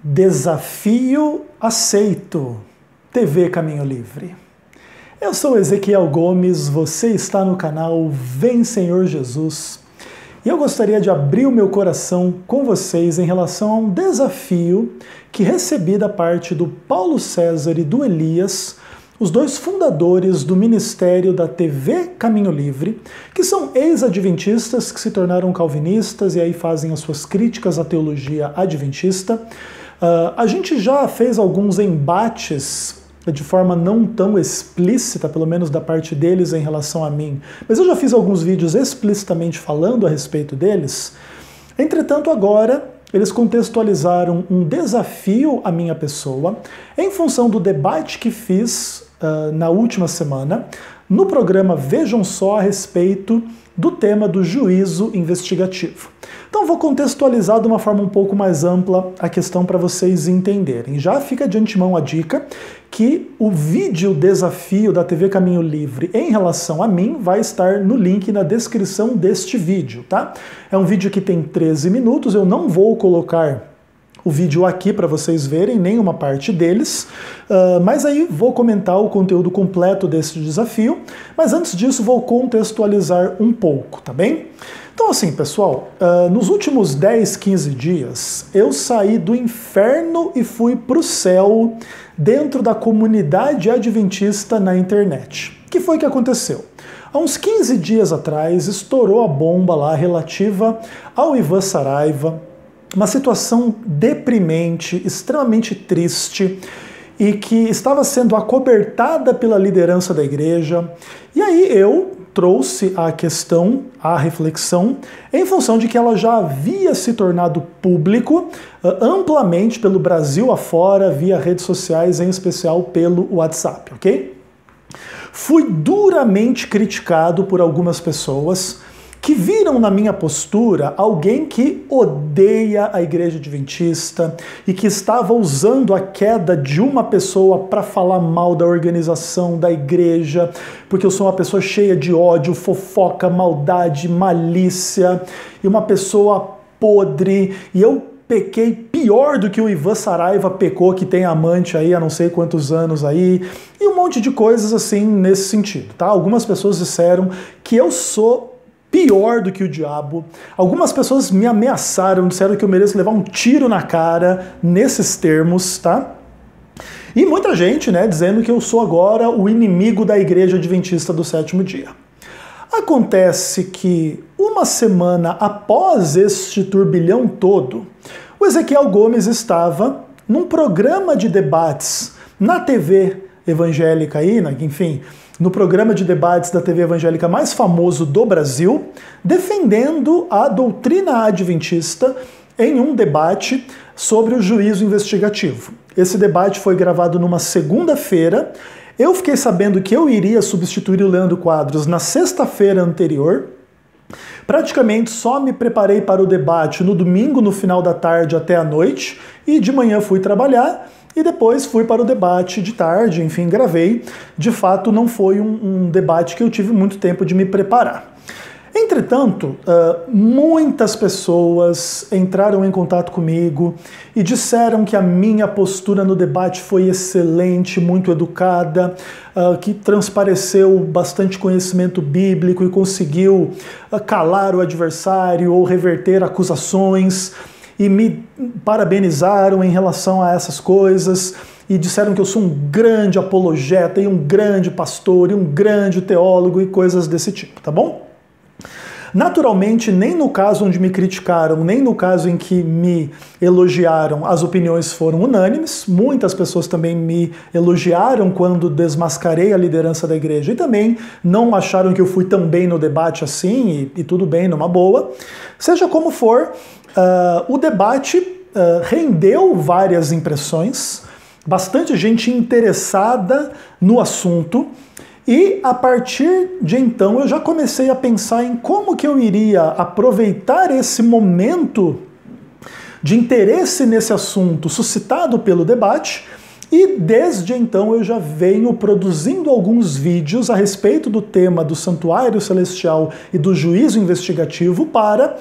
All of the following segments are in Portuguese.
Desafio aceito. TV Caminho Livre. Eu sou Ezequiel Gomes, você está no canal Vem Senhor Jesus. E eu gostaria de abrir o meu coração com vocês em relação a um desafio que recebi da parte do Paulo César e do Elias, os dois fundadores do ministério da TV Caminho Livre, que são ex-adventistas que se tornaram calvinistas e aí fazem as suas críticas à teologia adventista. A gente já fez alguns embates de forma não tão explícita, pelo menos da parte deles em relação a mim, mas eu já fiz alguns vídeos explicitamente falando a respeito deles. Entretanto, agora eles contextualizaram um desafio à minha pessoa em função do debate que fiz na última semana no programa Vejam Só a respeito do tema do juízo investigativo. Então vou contextualizar de uma forma um pouco mais ampla a questão para vocês entenderem. Já fica de antemão a dica que o vídeo desafio da TV Caminho Livre em relação a mim vai estar no link na descrição deste vídeo, tá? É um vídeo que tem 13 minutos, eu não vou colocar o vídeo aqui para vocês verem nenhuma parte deles, mas aí vou comentar o conteúdo completo desse desafio, mas antes disso vou contextualizar um pouco, tá bem? Então assim, pessoal, nos últimos 10, 15 dias eu saí do inferno e fui para o céu dentro da comunidade adventista na internet. O que foi que aconteceu? Há uns 15 dias atrás estourou a bomba lá relativa ao Ivan Saraiva, uma situação deprimente, extremamente triste, e que estava sendo acobertada pela liderança da igreja. E aí eu trouxe a questão, a reflexão, em função de que ela já havia se tornado público amplamente pelo Brasil afora, via redes sociais, em especial pelo WhatsApp, ok? Fui duramente criticado por algumas pessoas que viram na minha postura alguém que odeia a igreja adventista e que estava usando a queda de uma pessoa para falar mal da organização da igreja, porque eu sou uma pessoa cheia de ódio, fofoca, maldade, malícia, e uma pessoa podre, e eu pequei pior do que o Ivan Saraiva pecou, que tem amante aí há não sei quantos anos aí, e um monte de coisas assim nesse sentido, tá? Algumas pessoas disseram que eu sou pior do que o diabo. Algumas pessoas me ameaçaram, disseram que eu mereço levar um tiro na cara nesses termos, tá? E muita gente, né, dizendo que eu sou agora o inimigo da igreja adventista do sétimo dia. Acontece que uma semana após este turbilhão todo, o Ezequiel Gomes estava num programa de debates na TV evangélica aí, enfim, no programa de debates da TV evangélica mais famoso do Brasil, defendendo a doutrina adventista em um debate sobre o juízo investigativo. Esse debate foi gravado numa segunda-feira. Eu fiquei sabendo que eu iria substituir o Leandro Quadros na sexta-feira anterior. Praticamente só me preparei para o debate no domingo, no final da tarde até a noite, e de manhã fui trabalhar. E depois fui para o debate de tarde, enfim, gravei. De fato, não foi um debate que eu tive muito tempo de me preparar. Entretanto, muitas pessoas entraram em contato comigo e disseram que a minha postura no debate foi excelente, muito educada, que transpareceu bastante conhecimento bíblico e conseguiu calar o adversário ou reverter acusações, e me parabenizaram em relação a essas coisas e disseram que eu sou um grande apologeta e um grande pastor e um grande teólogo e coisas desse tipo, tá bom? Naturalmente, nem no caso onde me criticaram, nem no caso em que me elogiaram, as opiniões foram unânimes. Muitas pessoas também me elogiaram quando desmascarei a liderança da igreja e também não acharam que eu fui tão bem no debate assim e tudo bem, numa boa. Seja como for, o debate rendeu várias impressões, bastante gente interessada no assunto, e a partir de então eu já comecei a pensar em como que eu iria aproveitar esse momento de interesse nesse assunto suscitado pelo debate E desde então eu já venho produzindo alguns vídeos a respeito do tema do santuário celestial e do juízo investigativo para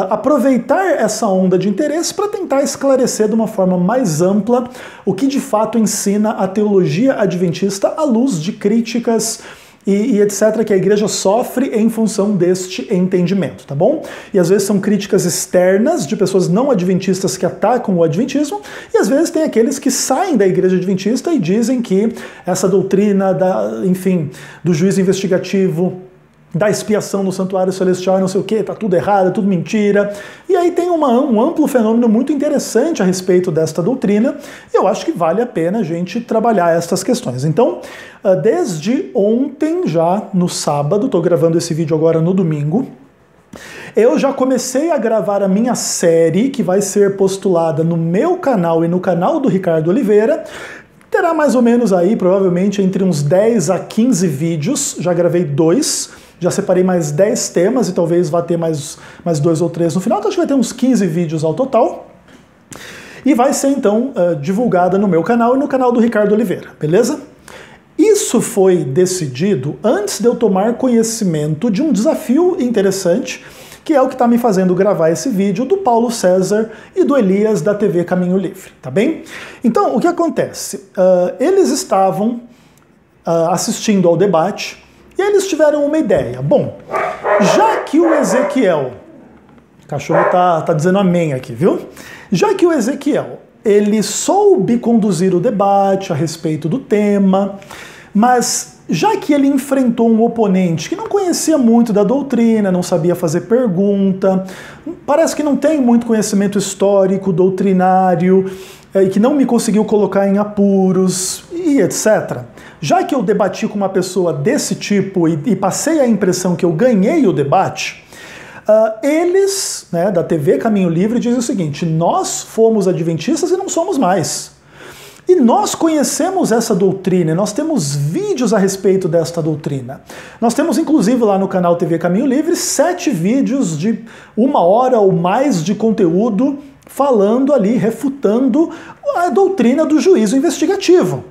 aproveitar essa onda de interesse para tentar esclarecer de uma forma mais ampla o que de fato ensina a teologia adventista à luz de críticas e etc., que a igreja sofre em função deste entendimento, tá bom? E às vezes são críticas externas de pessoas não adventistas que atacam o adventismo, e às vezes tem aqueles que saem da igreja adventista e dizem que essa doutrina do juízo investigativo, da expiação no santuário celestial e não sei o que, tá tudo errado, é tudo mentira. E aí tem um amplo fenômeno muito interessante a respeito desta doutrina, e eu acho que vale a pena a gente trabalhar estas questões. Então, desde ontem, já no sábado, estou gravando esse vídeo agora no domingo, eu já comecei a gravar a minha série, que vai ser postulada no meu canal e no canal do Ricardo Oliveira. Terá mais ou menos aí, provavelmente, entre uns 10 a 15 vídeos, já gravei 2, já separei mais 10 temas e talvez vá ter mais 2 ou 3 no final, então acho que vai ter uns 15 vídeos ao total. E vai ser então divulgada no meu canal e no canal do Ricardo Oliveira, beleza? Isso foi decidido antes de eu tomar conhecimento de um desafio interessante, que é o que está me fazendo gravar esse vídeo, do Paulo César e do Elias da TV Caminho Livre, tá bem? Então, o que acontece? Eles estavam assistindo ao debate e eles tiveram uma ideia. Bom, já que o Ezequiel, o cachorro tá dizendo amém aqui, viu? Já que o Ezequiel, ele soube conduzir o debate a respeito do tema, mas já que ele enfrentou um oponente que não conhecia muito da doutrina, não sabia fazer pergunta, parece que não tem muito conhecimento histórico, doutrinário, e que não me conseguiu colocar em apuros, e etc. Já que eu debati com uma pessoa desse tipo e passei a impressão que eu ganhei o debate, eles, da TV Caminho Livre, dizem o seguinte: nós fomos adventistas e não somos mais. E nós conhecemos essa doutrina, nós temos vídeos a respeito desta doutrina. Nós temos, inclusive, lá no canal TV Caminho Livre, 7 vídeos de 1 hora ou mais de conteúdo falando ali, refutando a doutrina do juízo investigativo.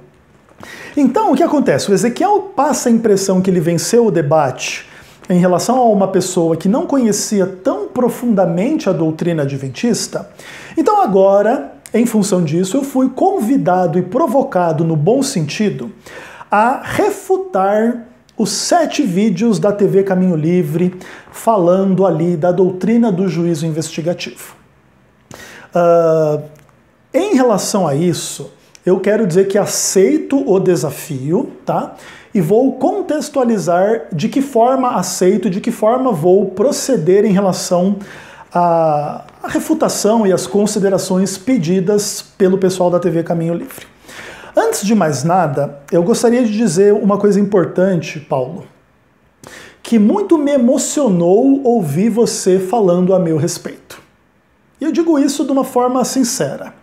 Então, o que acontece? O Ezequiel passa a impressão que ele venceu o debate em relação a uma pessoa que não conhecia tão profundamente a doutrina adventista. Então agora, em função disso, eu fui convidado e provocado, no bom sentido, a refutar os 7 vídeos da TV Caminho Livre falando ali da doutrina do juízo investigativo. Em relação a isso, eu quero dizer que aceito o desafio, tá? E vou contextualizar de que forma aceito, de que forma vou proceder em relação à refutação e às considerações pedidas pelo pessoal da TV Caminho Livre. Antes de mais nada, eu gostaria de dizer uma coisa importante, Paulo, que muito me emocionou ouvir você falando a meu respeito. E eu digo isso de uma forma sincera.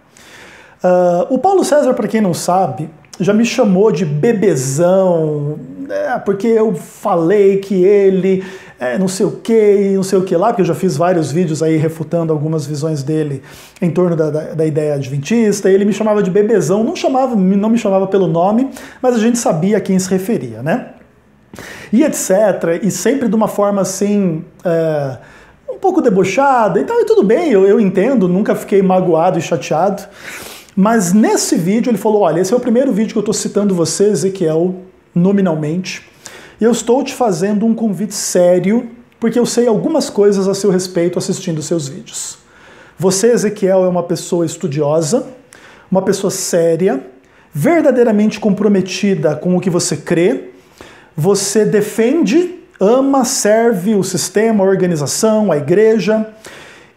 O Paulo César, para quem não sabe, já me chamou de bebezão, porque eu falei que ele não sei o que, não sei o que lá, porque eu já fiz vários vídeos aí refutando algumas visões dele em torno da ideia adventista, e ele me chamava de bebezão, não me chamava pelo nome, mas a gente sabia a quem se referia, né? E etc, e sempre de uma forma assim, um pouco debochada, e tudo bem, eu entendo, nunca fiquei magoado e chateado. Mas nesse vídeo ele falou: olha, esse é o primeiro vídeo que eu estou citando você, Ezequiel, nominalmente, e eu estou te fazendo um convite sério, porque eu sei algumas coisas a seu respeito assistindo seus vídeos. Você, Ezequiel, é uma pessoa estudiosa, uma pessoa séria, verdadeiramente comprometida com o que você crê, você defende, ama, serve o sistema, a organização, a igreja.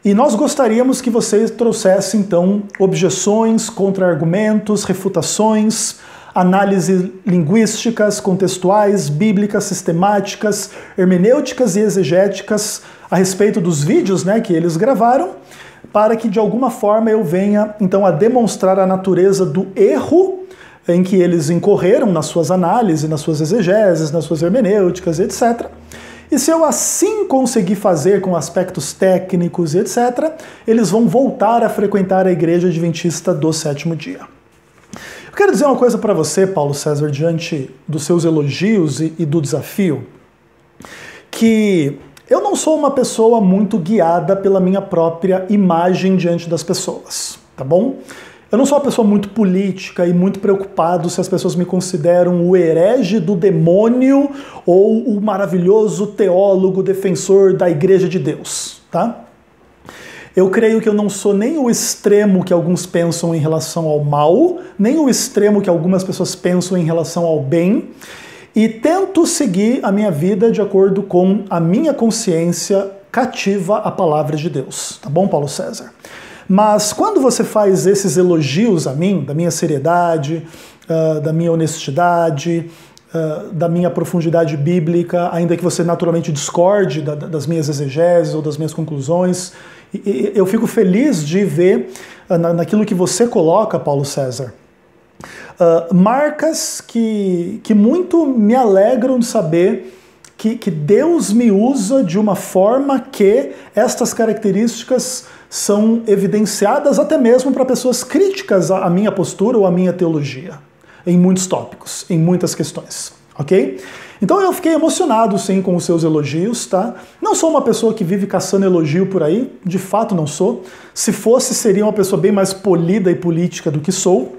E nós gostaríamos que você trouxesse, então, objeções, contra-argumentos, refutações, análises linguísticas, contextuais, bíblicas, sistemáticas, hermenêuticas e exegéticas a respeito dos vídeos, que eles gravaram, para que, de alguma forma, eu venha, então, a demonstrar a natureza do erro em que eles incorreram nas suas análises, nas suas exegeses, nas suas hermenêuticas, etc., e se eu assim conseguir fazer com aspectos técnicos e etc., eles vão voltar a frequentar a Igreja Adventista do Sétimo Dia. Eu quero dizer uma coisa para você, Paulo César, diante dos seus elogios e do desafio, que eu não sou uma pessoa muito guiada pela minha própria imagem diante das pessoas, tá bom? Eu não sou uma pessoa muito política e muito preocupado se as pessoas me consideram o herege do demônio ou o maravilhoso teólogo defensor da Igreja de Deus, tá? Eu creio que eu não sou nem o extremo que alguns pensam em relação ao mal, nem o extremo que algumas pessoas pensam em relação ao bem, e tento seguir a minha vida de acordo com a minha consciência cativa à palavra de Deus, tá bom, Paulo César? Mas quando você faz esses elogios a mim, da minha seriedade, da minha honestidade, da minha profundidade bíblica, ainda que você naturalmente discorde das minhas exegeses ou das minhas conclusões, eu fico feliz de ver naquilo que você coloca, Paulo César, marcas que muito me alegram de saber que Deus me usa de uma forma que estas características são evidenciadas até mesmo para pessoas críticas à minha postura ou à minha teologia, em muitos tópicos, em muitas questões, ok? Então eu fiquei emocionado, sim, com os seus elogios, tá? Não sou uma pessoa que vive caçando elogio por aí, de fato não sou. Se fosse, seria uma pessoa bem mais polida e política do que sou.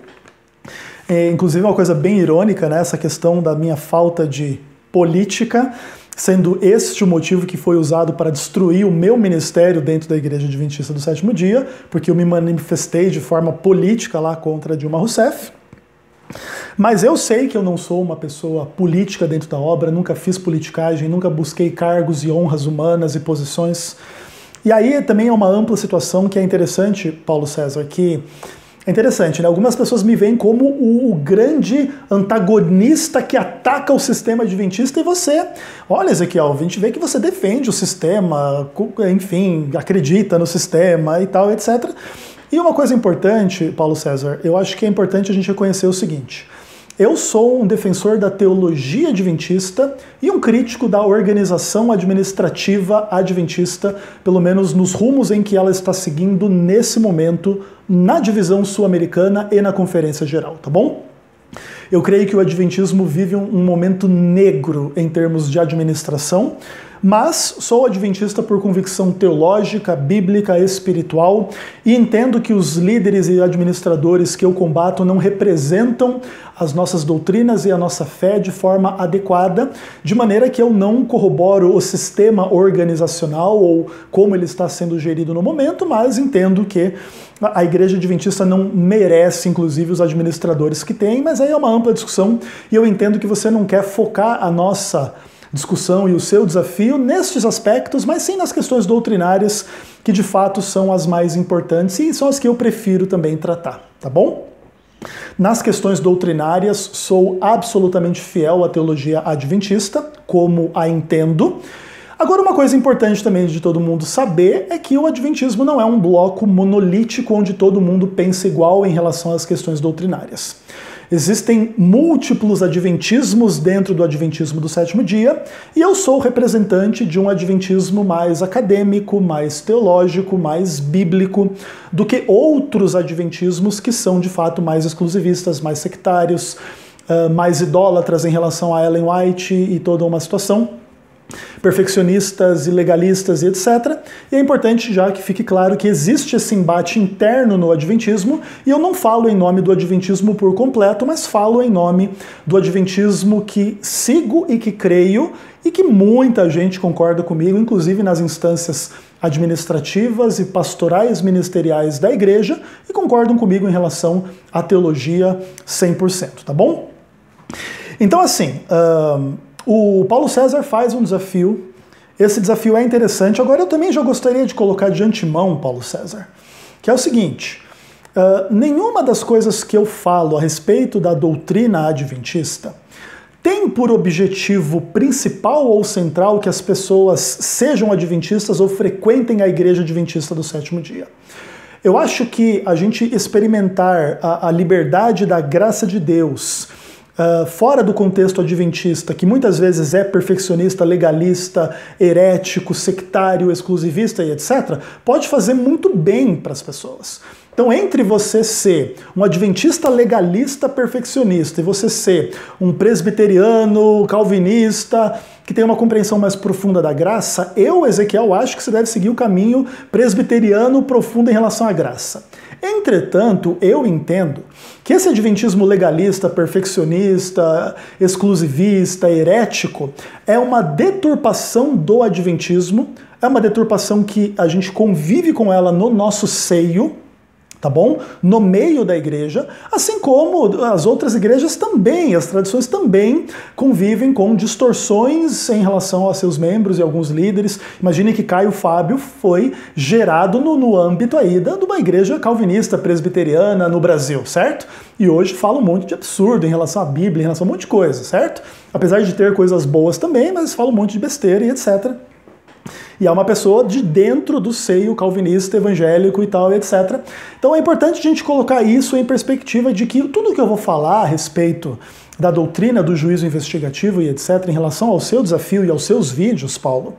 Inclusive uma coisa bem irônica, né? Essa questão da minha falta de política, sendo este o motivo que foi usado para destruir o meu ministério dentro da Igreja Adventista do Sétimo Dia, porque eu me manifestei de forma política lá contra Dilma Rousseff. Mas eu sei que eu não sou uma pessoa política dentro da obra, nunca fiz politicagem, nunca busquei cargos e honras humanas e posições. E aí também é uma ampla situação que é interessante, Paulo César, que é interessante, né? Algumas pessoas me veem como o grande antagonista que ataca o sistema adventista e você, olha, Ezequiel, a gente vê que você defende o sistema, enfim, acredita no sistema e tal, etc. E uma coisa importante, Paulo César, eu acho que é importante a gente reconhecer o seguinte: eu sou um defensor da teologia adventista e um crítico da organização administrativa adventista, pelo menos nos rumos em que ela está seguindo nesse momento na divisão sul-americana e na Conferência Geral, tá bom? Eu creio que o adventismo vive um momento negro em termos de administração, mas sou adventista por convicção teológica, bíblica, espiritual, e entendo que os líderes e administradores que eu combato não representam as nossas doutrinas e a nossa fé de forma adequada, de maneira que eu não corroboro o sistema organizacional ou como ele está sendo gerido no momento, mas entendo que a Igreja Adventista não merece, inclusive, os administradores que tem, mas aí é uma ampla discussão e eu entendo que você não quer focar a nossa discussão e o seu desafio nestes aspectos, mas sim nas questões doutrinárias, que de fato são as mais importantes e são as que eu prefiro também tratar, tá bom? Nas questões doutrinárias, sou absolutamente fiel à teologia adventista, como a entendo. Agora, uma coisa importante também de todo mundo saber é que o adventismo não é um bloco monolítico onde todo mundo pensa igual em relação às questões doutrinárias. Existem múltiplos adventismos dentro do adventismo do sétimo dia, e eu sou representante de um adventismo mais acadêmico, mais teológico, mais bíblico, do que outros adventismos que são de fato mais exclusivistas, mais sectários, mais idólatras em relação a Ellen White e toda uma situação, perfeccionistas e legalistas e etc. E é importante já que fique claro que existe esse embate interno no adventismo, e eu não falo em nome do adventismo por completo, mas falo em nome do adventismo que sigo e que creio, e que muita gente concorda comigo, inclusive nas instâncias administrativas e pastorais ministeriais da igreja, e concordam comigo em relação à teologia 100%, tá bom? Então assim, o Paulo César faz um desafio, esse desafio é interessante. Agora eu também já gostaria de colocar de antemão, Paulo César, que é o seguinte: nenhuma das coisas que eu falo a respeito da doutrina adventista tem por objetivo principal ou central que as pessoas sejam adventistas ou frequentem a Igreja Adventista do Sétimo Dia. Eu acho que a gente experimentar a liberdade da graça de Deus fora do contexto adventista, que muitas vezes é perfeccionista, legalista, herético, sectário, exclusivista e etc., pode fazer muito bem para as pessoas. Então, entre você ser um adventista legalista perfeccionista e você ser um presbiteriano calvinista que tem uma compreensão mais profunda da graça, eu, Ezequiel, acho que você deve seguir o caminho presbiteriano profundo em relação à graça. Entretanto, eu entendo que esse adventismo legalista, perfeccionista, exclusivista, herético, é uma deturpação do adventismo, é uma deturpação que a gente convive com ela no nosso seio, tá bom? No meio da igreja, assim como as outras igrejas também, as tradições também convivem com distorções em relação aos seus membros e alguns líderes. Imagine que Caio Fábio foi gerado no âmbito aí de uma igreja calvinista, presbiteriana no Brasil, certo? E hoje fala um monte de absurdo em relação à Bíblia, em relação a um monte de coisa, certo? Apesar de ter coisas boas também, mas fala um monte de besteira e etc. E é uma pessoa de dentro do seio calvinista, evangélico e tal, etc. Então é importante a gente colocar isso em perspectiva de que tudo que eu vou falar a respeito da doutrina do juízo investigativo e etc., em relação ao seu desafio e aos seus vídeos, Paulo,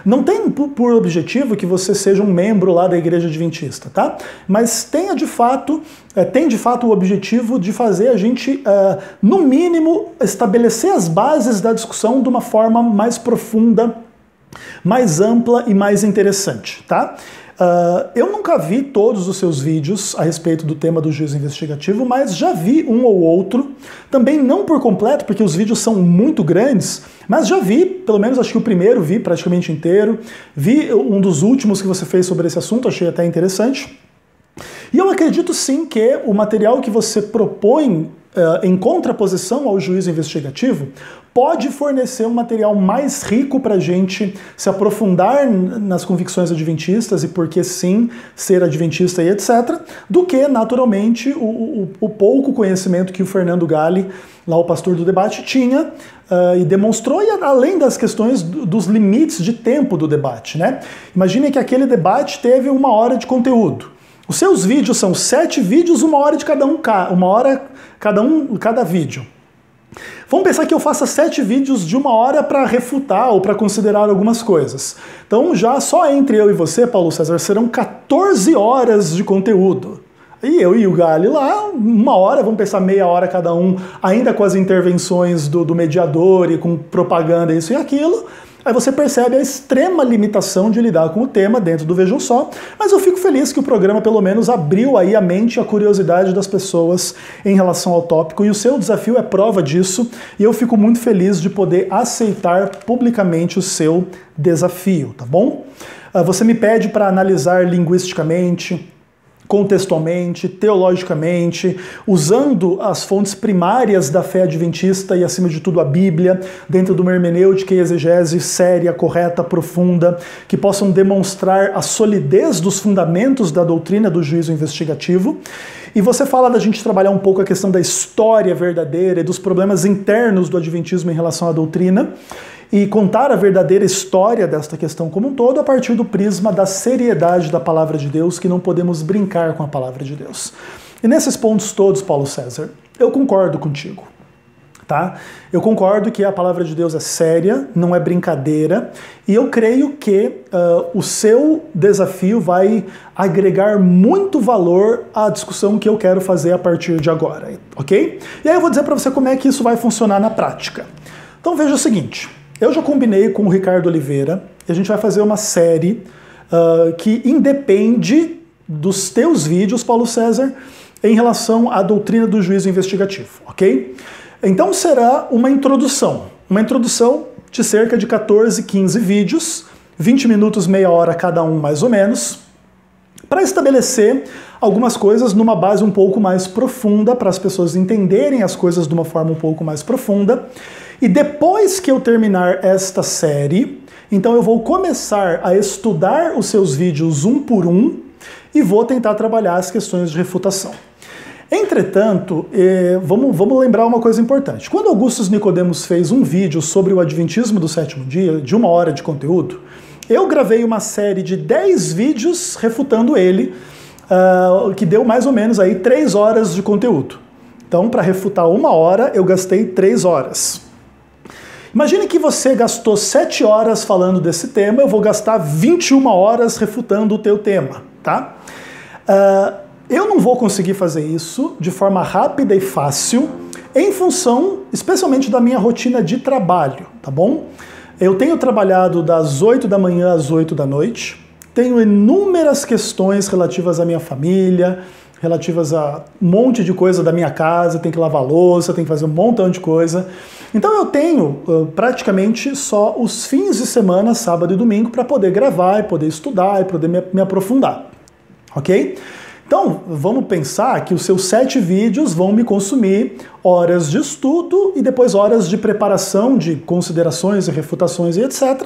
não tem por objetivo que você seja um membro lá da Igreja Adventista, tá? Mas tem de fato o objetivo de fazer a gente, no mínimo, estabelecer as bases da discussão de uma forma mais profunda, mais ampla e mais interessante, tá? Eu nunca vi todos os seus vídeos a respeito do tema do juízo investigativo, mas já vi um ou outro, também não por completo, porque os vídeos são muito grandes, mas já vi, pelo menos acho que o primeiro vi praticamente inteiro, vi um dos últimos que você fez sobre esse assunto, achei até interessante. E eu acredito sim que o material que você propõe em contraposição ao juízo investigativo pode fornecer um material mais rico para a gente se aprofundar nas convicções adventistas e por que sim ser adventista e etc., do que, naturalmente, o pouco conhecimento que o Fernando Galli, lá o pastor do debate, tinha e demonstrou, e além das questões dos limites de tempo do debate, né? Imagine que aquele debate teve 1 hora de conteúdo. Os seus vídeos são 7 vídeos, 1 hora de cada um, 1 hora cada vídeo. Vamos pensar que eu faça 7 vídeos de 1 hora para refutar ou para considerar algumas coisas. Então já só entre eu e você, Paulo César, serão 14 horas de conteúdo. E eu e o Galli lá, 1 hora, vamos pensar meia hora cada um, ainda com as intervenções do mediador e com propaganda, isso e aquilo. Aí você percebe a extrema limitação de lidar com o tema dentro do Vejam Só, mas eu fico feliz que o programa pelo menos abriu aí a mente e a curiosidade das pessoas em relação ao tópico, e o seu desafio é prova disso, e eu fico muito feliz de poder aceitar publicamente o seu desafio, tá bom? Você me pede para analisar linguisticamente, contextualmente, teologicamente, usando as fontes primárias da fé adventista e, acima de tudo, a Bíblia, dentro de uma hermenêutica e exegese séria, correta, profunda, que possam demonstrar a solidez dos fundamentos da doutrina do juízo investigativo. E você fala da gente trabalhar um pouco a questão da história verdadeira e dos problemas internos do adventismo em relação à doutrina, e contar a verdadeira história desta questão como um todo a partir do prisma da seriedade da palavra de Deus, que não podemos brincar com a palavra de Deus. E nesses pontos todos, Paulo César, eu concordo contigo, tá? Eu concordo que a palavra de Deus é séria, não é brincadeira, e eu creio que o seu desafio vai agregar muito valor à discussão que eu quero fazer a partir de agora, ok? E aí eu vou dizer para você como é que isso vai funcionar na prática. Então veja o seguinte. Eu já combinei com o Ricardo Oliveira e a gente vai fazer uma série que independe dos teus vídeos, Paulo César, em relação à doutrina do juízo investigativo, ok? Então será uma introdução de cerca de 14, 15 vídeos, 20 minutos, meia hora cada um mais ou menos, para estabelecer algumas coisas numa base um pouco mais profunda, para as pessoas entenderem as coisas de uma forma um pouco mais profunda. E depois que eu terminar esta série, então eu vou começar a estudar os seus vídeos um por um e vou tentar trabalhar as questões de refutação. Entretanto, vamos lembrar uma coisa importante. Quando Augustus Nicodemos fez um vídeo sobre o Adventismo do Sétimo Dia, de 1 hora de conteúdo, eu gravei uma série de 10 vídeos refutando ele, que deu mais ou menos aí 3 horas de conteúdo. Então, para refutar 1 hora, eu gastei 3 horas. Imagine que você gastou 7 horas falando desse tema, eu vou gastar 21 horas refutando o teu tema, tá? Eu não vou conseguir fazer isso de forma rápida e fácil, em função, especialmente da minha rotina de trabalho, tá bom? Eu tenho trabalhado das 8 da manhã às 8 da noite, tenho inúmeras questões relativas à minha família, relativas a um monte de coisa da minha casa, tem que lavar louça, tem que fazer um montão de coisa. Então eu tenho praticamente só os fins de semana, sábado e domingo, para poder gravar e poder estudar e poder me aprofundar, ok? Então, vamos pensar que os seus 7 vídeos vão me consumir horas de estudo e depois horas de preparação, de considerações e refutações e etc.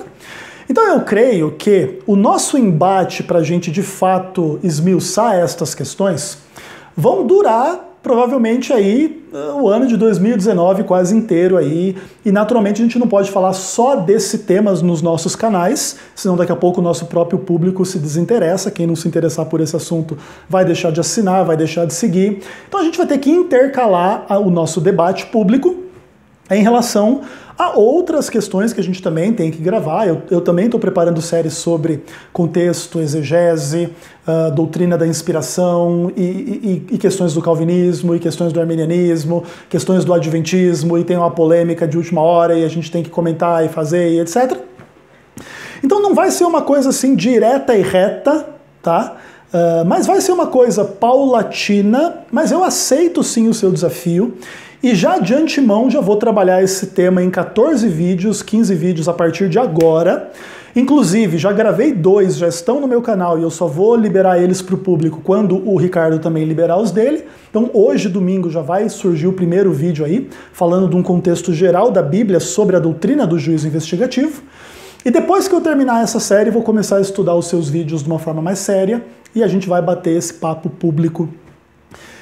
Então eu creio que o nosso embate para a gente de fato esmiuçar estas questões vão durar provavelmente aí o ano de 2019 quase inteiro aí, e naturalmente a gente não pode falar só desse tema nos nossos canais, senão daqui a pouco o nosso próprio público se desinteressa, quem não se interessar por esse assunto vai deixar de assinar, vai deixar de seguir. Então a gente vai ter que intercalar o nosso debate público em relação a outras questões que a gente também tem que gravar. Eu também estou preparando séries sobre contexto, exegese, doutrina da inspiração e questões do calvinismo, e questões do arminianismo, questões do adventismo, e tem uma polêmica de última hora e a gente tem que comentar e fazer e etc. Então não vai ser uma coisa assim direta e reta, tá? Mas vai ser uma coisa paulatina, mas eu aceito sim o seu desafio. E já de antemão já vou trabalhar esse tema em 14 vídeos, 15 vídeos a partir de agora. Inclusive, já gravei 2, já estão no meu canal e eu só vou liberar eles para o público quando o Ricardo também liberar os dele. Então hoje, domingo, já vai surgir o primeiro vídeo aí, falando de um contexto geral da Bíblia sobre a doutrina do juízo investigativo. E depois que eu terminar essa série, vou começar a estudar os seus vídeos de uma forma mais séria e a gente vai bater esse papo público.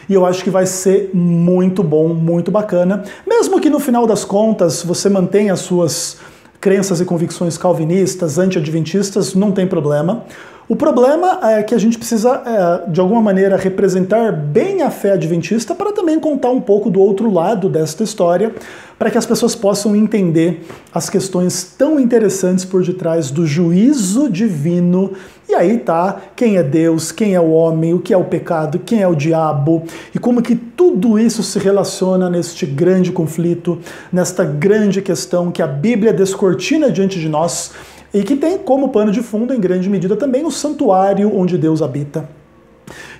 E eu acho que vai ser muito bom, muito bacana. Mesmo que no final das contas você mantenha as suas crenças e convicções calvinistas, anti-adventistas, não tem problema. O problema é que a gente precisa, de alguma maneira, representar bem a fé adventista para também contar um pouco do outro lado desta história, para que as pessoas possam entender as questões tão interessantes por detrás do juízo divino. E aí tá quem é Deus, quem é o homem, o que é o pecado, quem é o diabo, e como que tudo isso se relaciona neste grande conflito, nesta grande questão que a Bíblia descortina diante de nós, e que tem como pano de fundo, em grande medida, também o santuário onde Deus habita.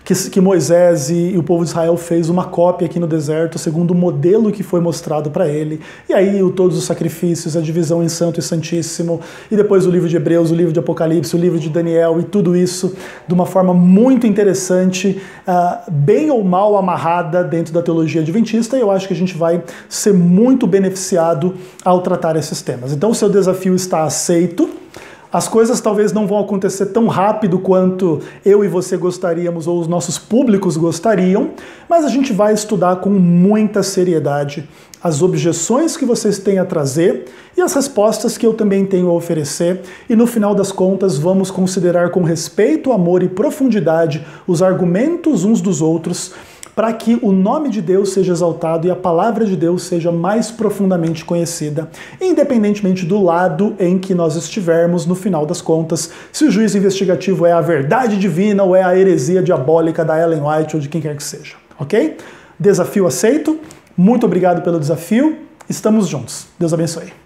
Que Moisés e o povo de Israel fez uma cópia aqui no deserto, segundo o modelo que foi mostrado para ele. E aí todos os sacrifícios, a divisão em santo e santíssimo, e depois o livro de Hebreus, o livro de Apocalipse, o livro de Daniel, e tudo isso de uma forma muito interessante, bem ou mal amarrada dentro da teologia adventista, e eu acho que a gente vai ser muito beneficiado ao tratar esses temas. Então o seu desafio está aceito. As coisas talvez não vão acontecer tão rápido quanto eu e você gostaríamos ou os nossos públicos gostariam, mas a gente vai estudar com muita seriedade as objeções que vocês têm a trazer e as respostas que eu também tenho a oferecer, e no final das contas vamos considerar com respeito, amor e profundidade os argumentos uns dos outros, para que o nome de Deus seja exaltado e a palavra de Deus seja mais profundamente conhecida, independentemente do lado em que nós estivermos, no final das contas, se o juízo investigativo é a verdade divina ou é a heresia diabólica da Ellen White ou de quem quer que seja, ok? Desafio aceito, muito obrigado pelo desafio, estamos juntos. Deus abençoe.